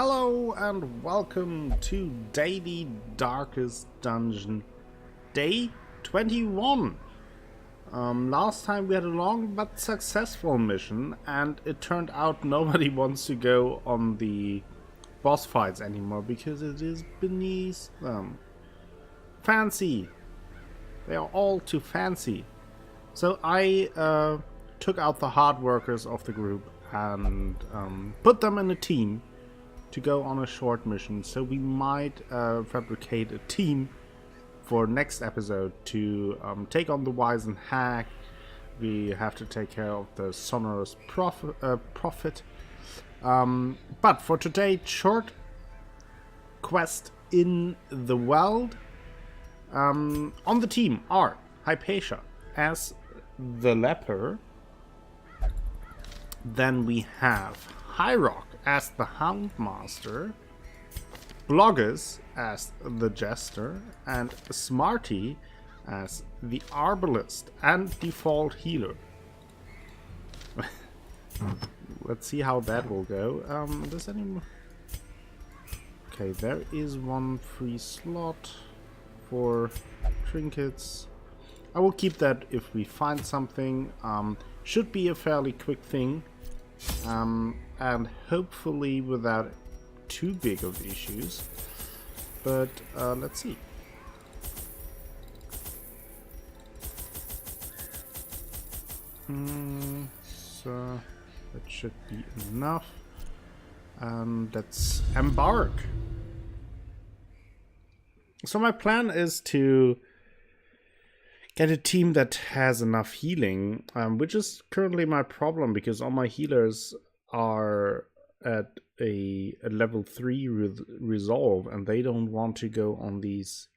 Hello and welcome to Daily Darkest Dungeon Day 21. Last time we had a long but successful mission, and it turned out nobody wants to go on the boss fights anymore because it is beneath them. Fancy. They are all too fancy. So I took out the hard workers of the group and put them in a team to go on a short mission. So we might fabricate a team for next episode to take on the Wizened Hag. We have to take care of the sonorous prophet. But for today, short quest in the world. On the team are Hypatia as the leper. Then we have Hyrock as the Houndmaster, Bloggers as the Jester, and Smarty as the Arbalist and default healer. Let's see how that will go. Does anyone... Okay, there is one free slot for trinkets. I will keep that if we find something. Should be a fairly quick thing. And hopefully without too big of issues, but let's see. So that should be enough, and let's embark. So my plan is to get a team that has enough healing, which is currently my problem because all my healers are at a level 3 resolve and they don't want to go on these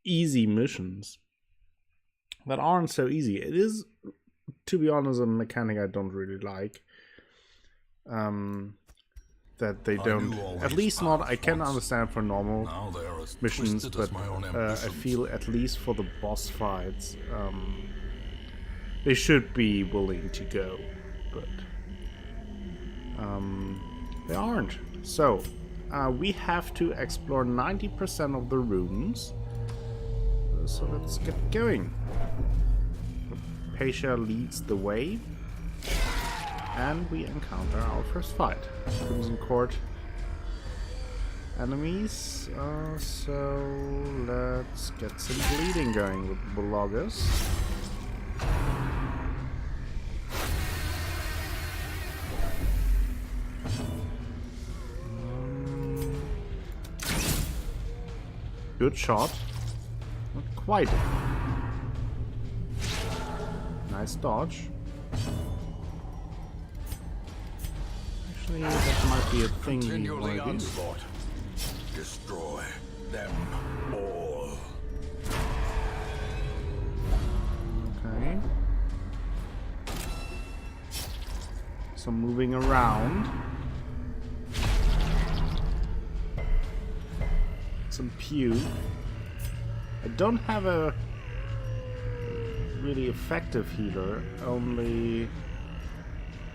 easy missions that aren't so easy. It is, to be honest, a mechanic I don't really like. That they don't, at least not, I can understand for normal missions, but I feel at least for the boss fights, they should be willing to go, but they aren't. So, we have to explore 90% of the rooms, so let's get going. Hypatia leads the way. And we encounter our first fight. Crimson Court enemies. So let's get some bleeding going with Bloggers. Good shot. Not quite. Nice dodge. That might be a thing we want to do. Destroy them all. Okay. So moving around. Some pew. I don't have a really effective healer, only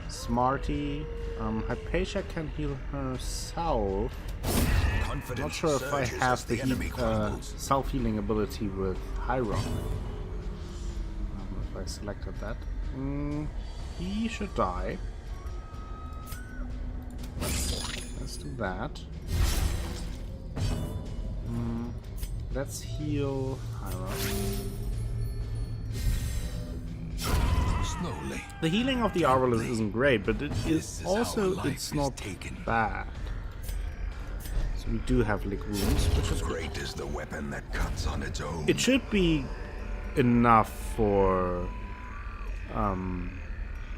Smarty. Hypatia can heal herself. Not sure if I have the self-healing ability with Hyrock. If I selected that. He should die. Let's do that. Let's heal Hyrock. Slowly. The healing of the Arbalist isn't great, but it is also, it's not bad. So we do have lick wounds, which is great is the weapon that cuts on its own. It should be enough for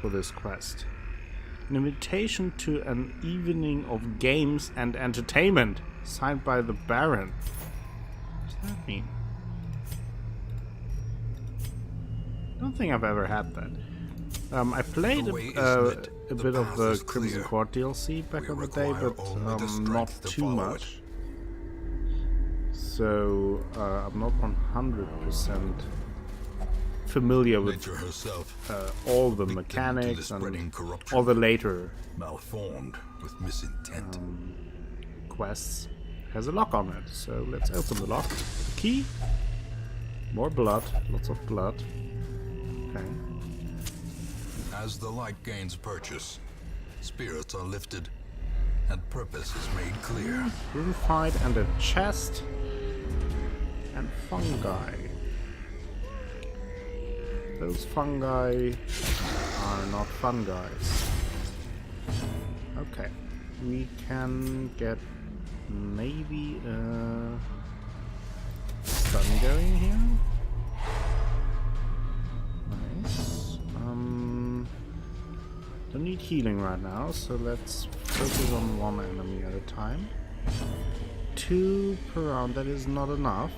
this quest. An invitation to an evening of games and entertainment, signed by the Baron. What does that mean? I don't think I've ever had that. I played a bit of the Crimson Court DLC back in the day, but not too much. So I'm not 100% familiar with all the mechanics and all the later malformed with misintent quests has a lock on it. So let's open the lock. Key. More blood. Lots of blood. Okay. As the light gains purchase, spirits are lifted, and purpose is made clear. Purified and a chest. And fungi. Those fungi are not fun guys. Okay. We can get maybe a stun going here. Nice. Don't need healing right now, so let's focus on one enemy at a time. 2 per round, that is not enough.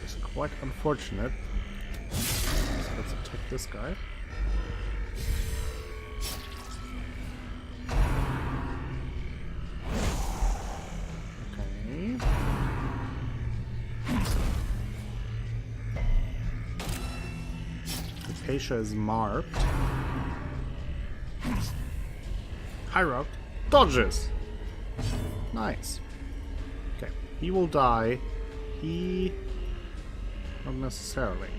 It's quite unfortunate. So let's attack this guy. Okay. Acacia is marked. High Rock dodges. Nice. Okay, he will die. He not necessarily.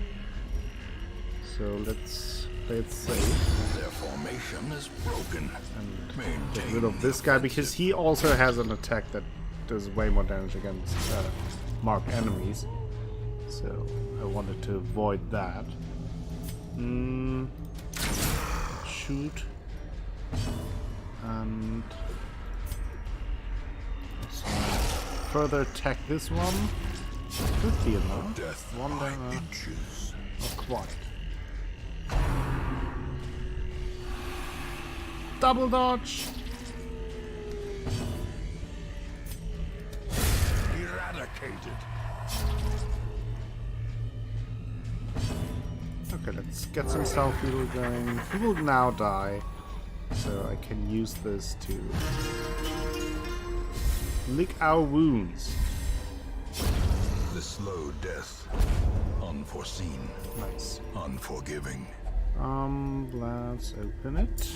So let's play it safe. Their formation is broken. And get rid of this guy because he also has an attack that does way more damage against marked enemies. So I wanted to avoid that. Shoot. And let's further attack this one. Could be enough. Death One by down. inches. Not quite. Double dodge. Eradicated. Okay, let's get some self-heal going. He will now die. So I can use this to lick our wounds. The slow death. Unforeseen. Nice. Unforgiving. Let's open it.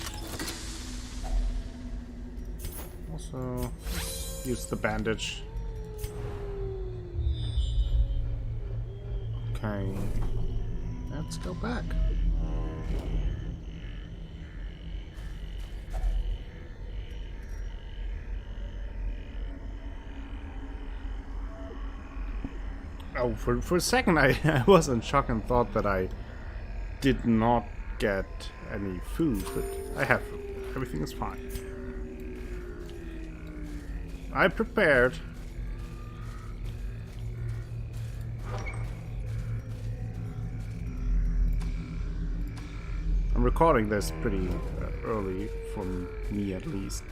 Also, use the bandage. Okay. Let's go back. Oh, for a second I was in shock and thought that I did not get any food, but I have food. Everything is fine. I prepared. I'm recording this pretty early, from me at least,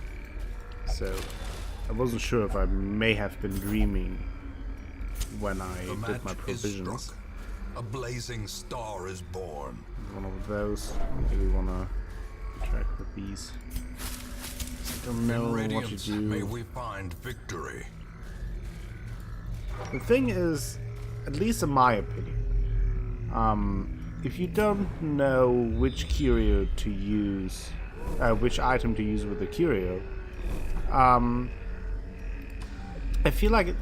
so I wasn't sure if I may have been dreaming when I did my provisions. A blazing star is born. One of those. I really want to interact with these. I don't know what to do. May we find victory. The thing is, at least in my opinion, if you don't know which curio to use, which item to use with the curio, I feel like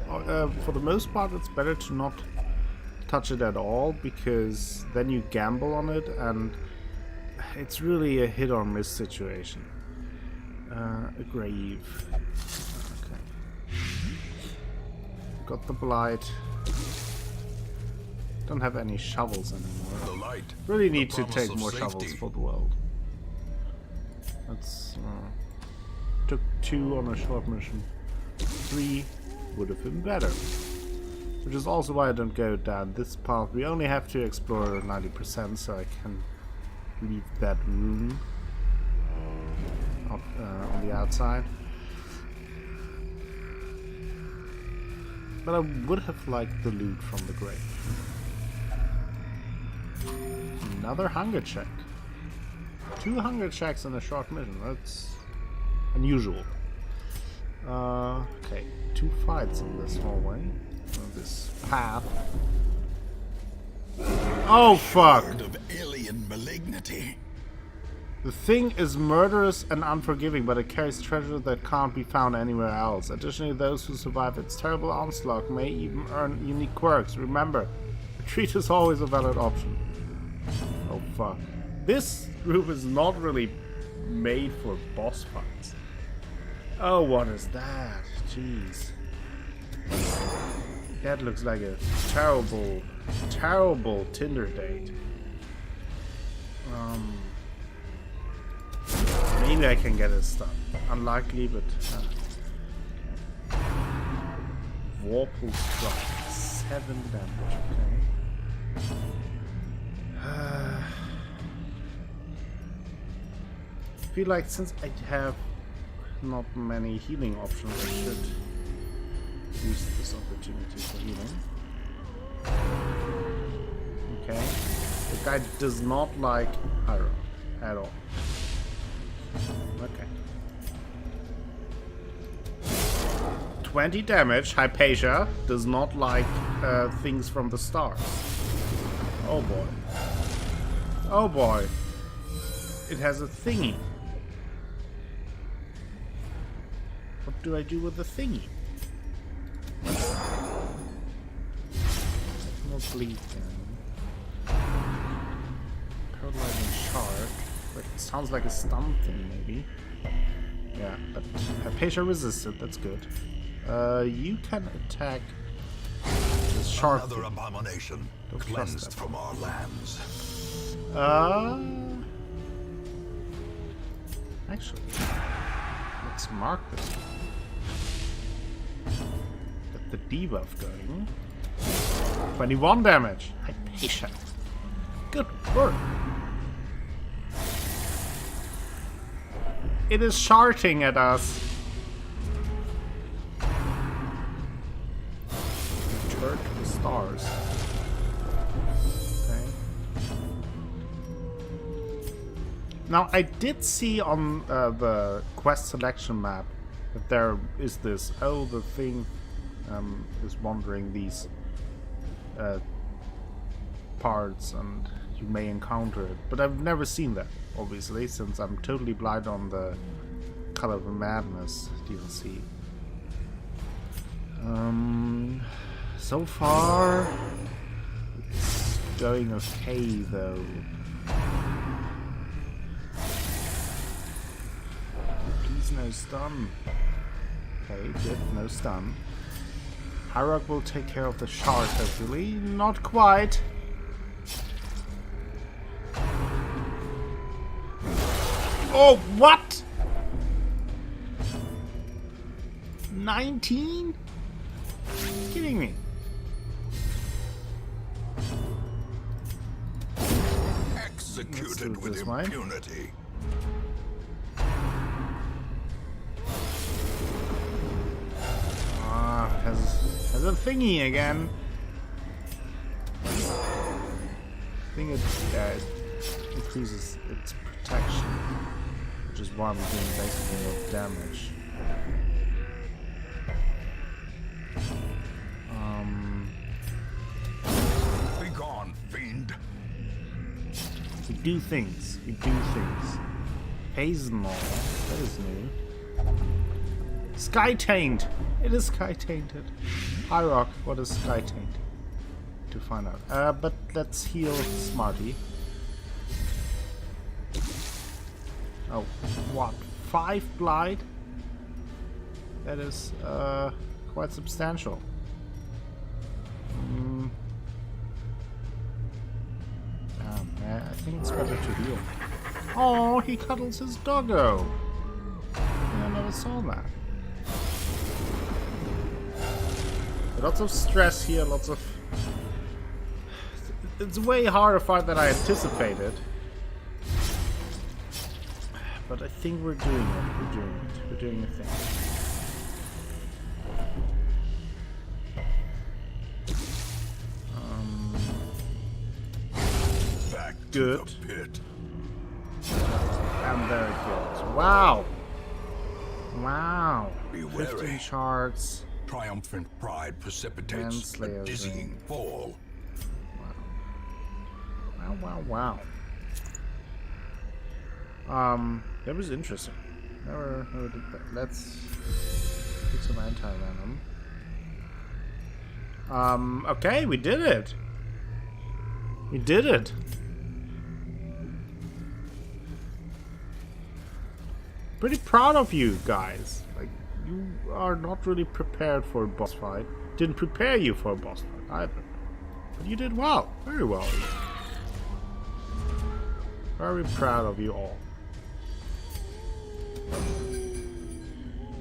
for the most part it's better to not touch it at all, because then you gamble on it and it's really a hit or miss situation. A grave. Okay. Got the blight. Don't have any shovels anymore. The light. Really need to promise take of more safety. shovels for the world. That's took 2 on a short mission. 3 would have been better. Which is also why I don't go down this path. We only have to explore 90%, so I can leave that room on the outside. But I would have liked the loot from the grave. Another hunger check. 2 hunger checks in a short mission. That's unusual. Okay, 2 fights in this hallway. This path. Oh fuck! Of alien malignity. The thing is murderous and unforgiving, but it carries treasure that can't be found anywhere else. Additionally, those who survive its terrible onslaught may even earn unique quirks. Remember, retreat is always a valid option. Oh fuck. This room is not really made for boss fights. Oh, what is that? Jeez. That looks like a terrible, terrible Tinder date. Maybe I can get it stuck. Unlikely, but... Whirlpool strike. 7 damage, okay. I feel like since I have not many healing options, I should use this opportunity for healing. Okay. The guy does not like Pyro at all. Okay. 20 damage. Hypatia does not like things from the stars. Oh boy. Oh boy. It has a thingy. What do I do with the thingy? No bleed then. Paralyzing shark. But it sounds like a stun thing, maybe. Yeah, but Hypatia resisted, that's good. You can attack this shark. Another abomination cleansed from our lands. Actually, let's mark this one. Get the debuff going. 21 damage. Hypatia. Good work. It is sharting at us. Return to the stars. Okay. Now I did see on the quest selection map that there is this. Oh, the thing is wandering these parts, and you may encounter it. But I've never seen that, obviously, since I'm totally blind on the Color of Madness DLC. So far, it's going okay, though. Please, no stun. Okay, good, no stun. Hyrok will take care of the shark, hopefully. Not quite. Oh, what? 19? Are you kidding me? Executed with impunity. Has a thingy again. I think it increases its protection, which is why I'm doing basically no damage. Be gone, fiend. We do things. We do things. Hazelnor. That is new. Sky Taint! It is Sky Tainted. Hyrok, what is Sky Taint? To find out. But let's heal Smarty. Oh, what? 5 blight? That is quite substantial. I think it's better to heal. Oh, he cuddles his doggo. I never saw that. Lots of stress here, lots of... It's way harder fight than I anticipated. But I think we're doing it. We're doing it. We're doing a thing. Back good. to the pit. And very good. Wow. Wow. Be 15 wary. sharks. Triumphant pride precipitates a Manslayer's dizzying ring. fall. Wow, wow, wow. That was interesting. Never did that. Let's take some anti-venom. Okay, we did it. We did it. Pretty proud of you guys. Like, you are not really prepared for a boss fight. Didn't prepare you for a boss fight either. But you did well. Very well. Very proud of you all.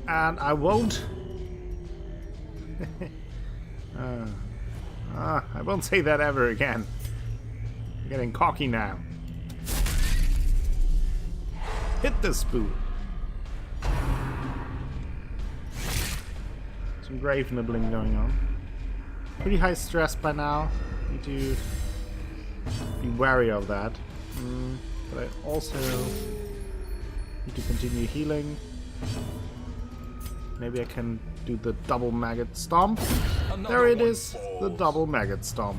And I won't... I won't say that ever again. I'm getting cocky now. Hit the spoon. Some grave nibbling going on. Pretty high stress by now. Need to be wary of that. But I also need to continue healing. Maybe I can do the double maggot stomp. There it is, the double maggot stomp.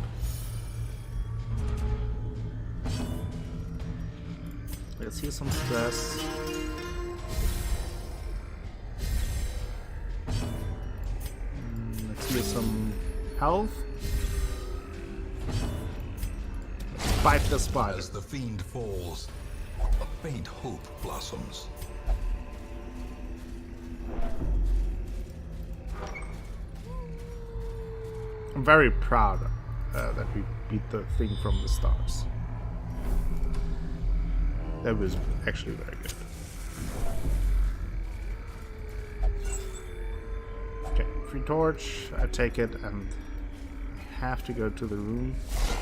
Let's heal some stress. Let's heal some health. Let's bite the spider. As the fiend falls, a faint hope blossoms. I'm very proud that we beat the thing from the stars. That was actually very good. Okay, free torch. I take it, and I have to go to the room. So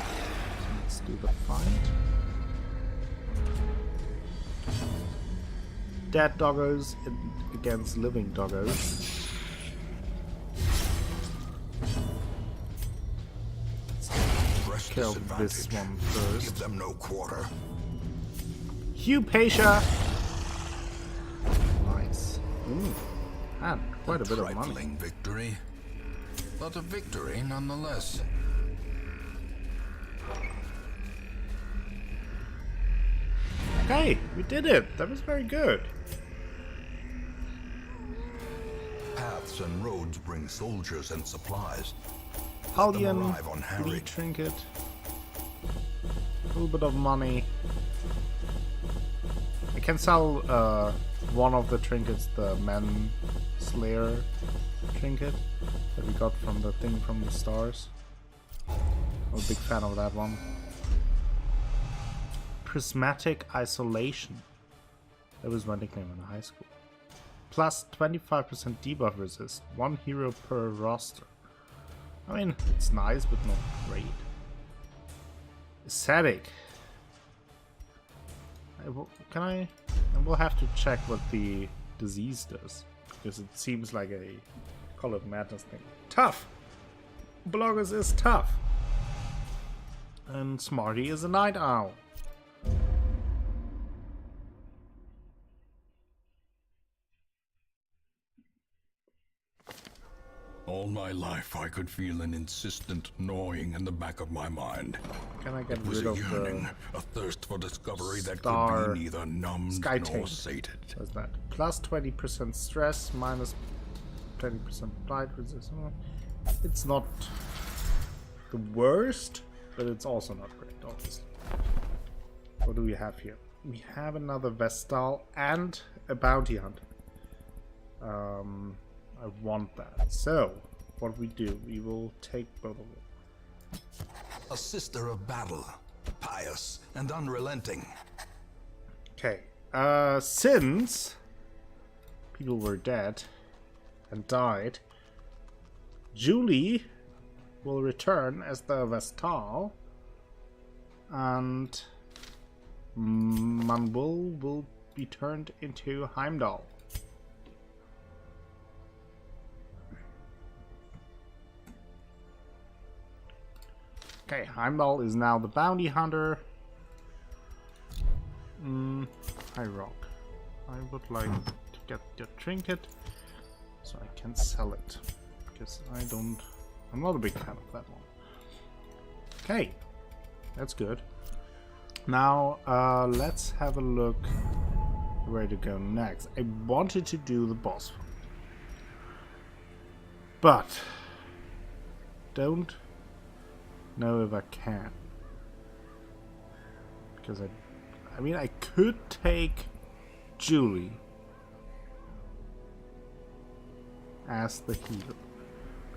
let's do the fight. Dead doggos against living doggos. Kill this one first. Give them no quarter. Hypatia! Nice. And quite a bit of money. Trifling victory, but a victory nonetheless. Okay, we did it. That was very good. Paths and roads bring soldiers and supplies. Haldian, arrive unharried. trinket. A little bit of money. I can sell one of the trinkets, the Man Slayer trinket that we got from the thing from the stars. I'm a big fan of that one. Prismatic Isolation. That was my nickname in high school. Plus 25% debuff resist. 1 hero per roster. I mean, it's nice, but not great. Aesthetic. Can I? And we'll have to check what the disease does, because it seems like a Call of Madness thing. Tough! Bloggers is tough! And Smarty is a night owl. All my life I could feel an insistent gnawing in the back of my mind. Can I get It was rid a of yearning, the a thirst for discovery that star could be neither numbed sky nor taint? sated. What's that? Plus 20% stress, minus 20% blight resistance. It's not the worst, but it's also not great, obviously. What do we have here? We have another Vestal and a bounty hunter. I want that. So, what we do, we will take both of them. A sister of battle, pious and unrelenting. Okay. Since people were dead and died, Julie will return as the Vestal, and Manwul will be turned into Heimdall. Okay, Heimdall is now the bounty hunter. Hi, Rock. I would like to get your trinket so I can sell it, because I'm not a big fan of that one. Okay, that's good. Now let's have a look where to go next. I wanted to do the boss fight, but don't know if I can, because I mean, I could take Julie as the healer.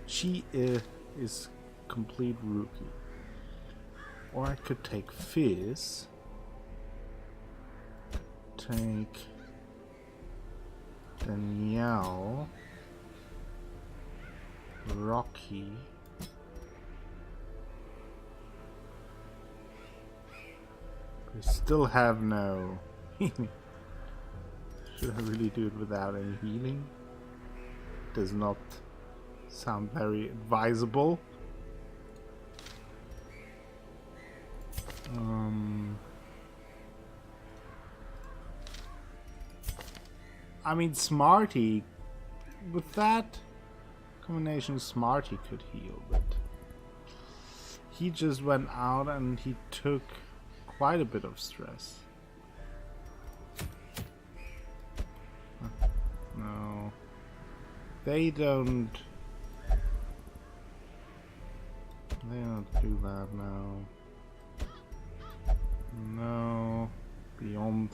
She is complete rookie. Or I could take Fizz, take Danielle, Rocky, we still have no healing. Should I really do it without any healing? Does not sound very advisable. I mean, Smarty, with that combination, Smarty could heal, but he just went out and he took quite a bit of stress. No, they don't do that now. No, beyond.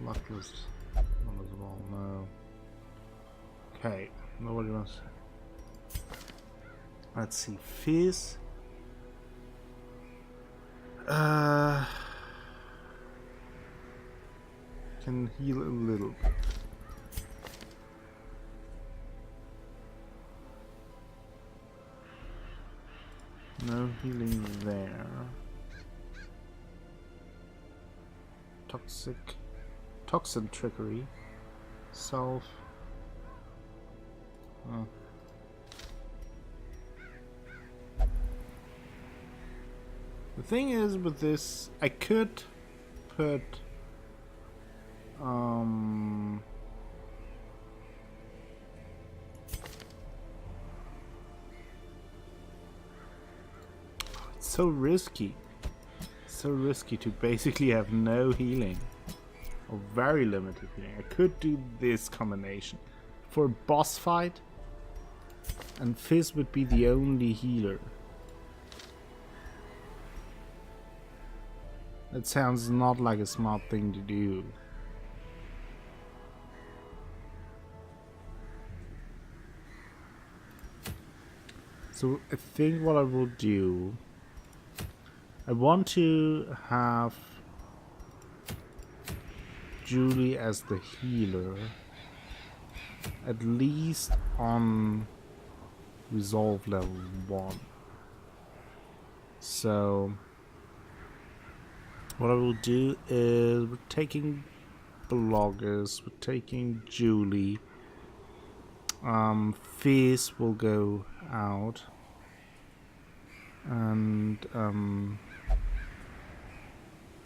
Luckless one as well. No. Okay, nobody wants. Let's see, Fizz. Can heal a little bit. No healing there. Toxin trickery. Self. Oh. The thing is with this, I could put it's so risky. So risky to basically have no healing. Or very limited healing. I could do this combination. For a boss fight, and Fizz would be the only healer. That sounds not like a smart thing to do. So I think what I will do, I want to have Julie as the healer, at least on resolve level 1. So what I will do is we're taking bloggers, we're taking Julie, Fizz will go out, and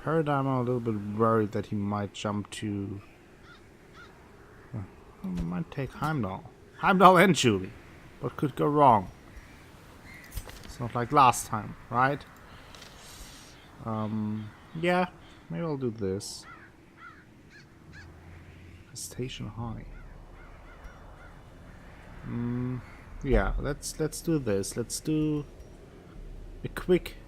Paradigm, I'm a little bit worried that he might jump to might take Heimdall and Julie. What could go wrong? It's not like last time, right? Yeah, maybe I'll do this. Station high. Yeah, let's do this. Let's do a quick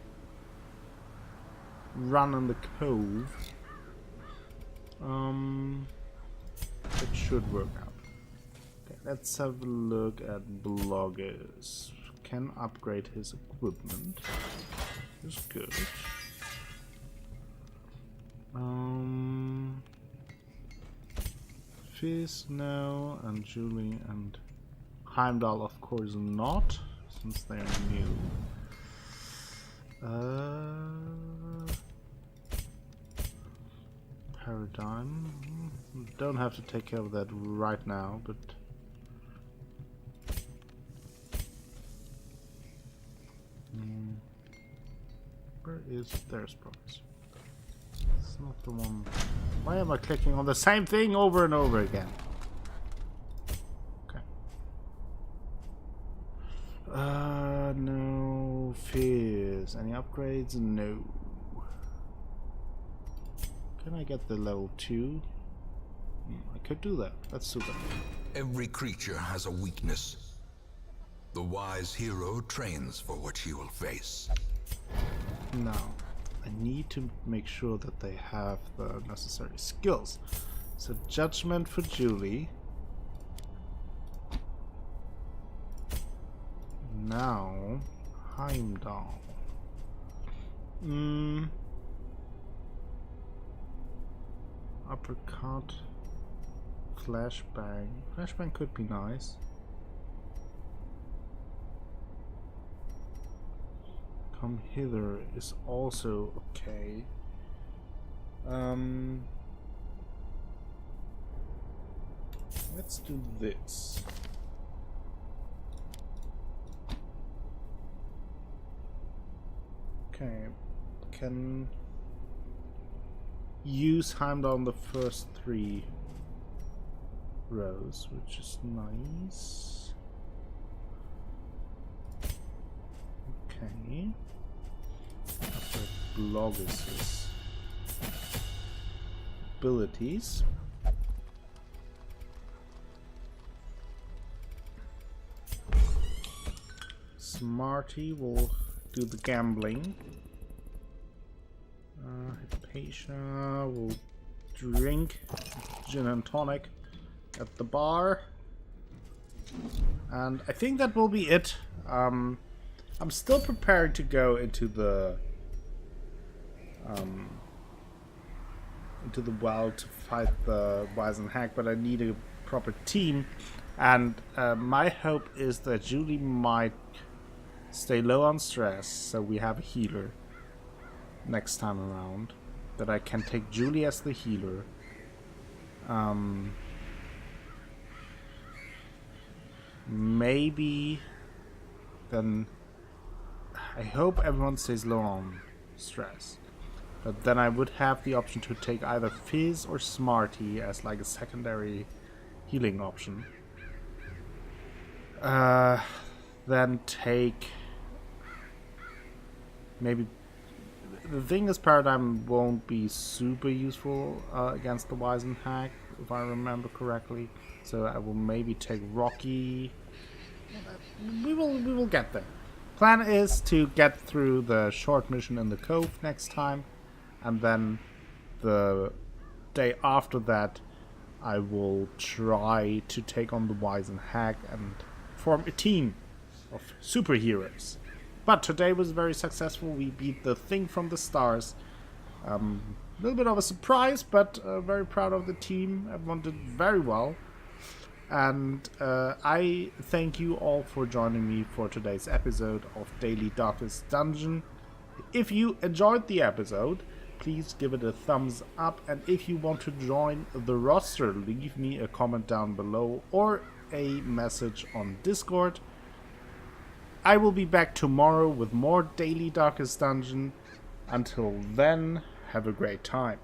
run on the cove. It should work out. Okay, let's have a look at bloggers. Can upgrade his equipment. Is good. Fizz, no, and Julie and Heimdall, of course not, since they're new. Paradigm. Don't have to take care of that right now, but where is their progress? It's not the one. Why am I clicking on the same thing over and over again? Okay. No Fizz. Any upgrades? No. Can I get the level 2? I could do that. Let's do that. Every creature has a weakness. The wise hero trains for what she will face. Now, I need to make sure that they have the necessary skills. So, judgment for Julie. Now, Heimdall. Uppercut. Flashbang. Flashbang could be nice. Come hither is also okay. Let's do this. Okay, can use Heimdall on the first 3 rows, which is nice. Okay. After Blogus' abilities. Smarty will do the gambling. Hypatia will drink gin and tonic at the bar. And I think that will be it. I'm still prepared to go into the well to fight the Wisen Hack, but I need a proper team. And my hope is that Julie might stay low on stress, so we have a healer next time around. That I can take Julie as the healer. Maybe then I hope everyone stays low on stress. But then I would have the option to take either Fizz or Smarty as like a secondary healing option. Then take maybe. The thing is, Paradigm won't be super useful against the Wisen Hack, if I remember correctly. So I will maybe take Rocky. We will get there. Plan is to get through the short mission in the Cove next time, and then the day after that, I will try to take on the Wisen Hack and form a team of superheroes. But today was very successful. We beat the Thing from the Stars. A little bit of a surprise, but very proud of the team. Everyone did very well. And I thank you all for joining me for today's episode of Daily Darkest Dungeon. If you enjoyed the episode, please give it a thumbs up. And if you want to join the roster, leave me a comment down below or a message on Discord. I will be back tomorrow with more Daily Darkest Dungeon. Until then, have a great time.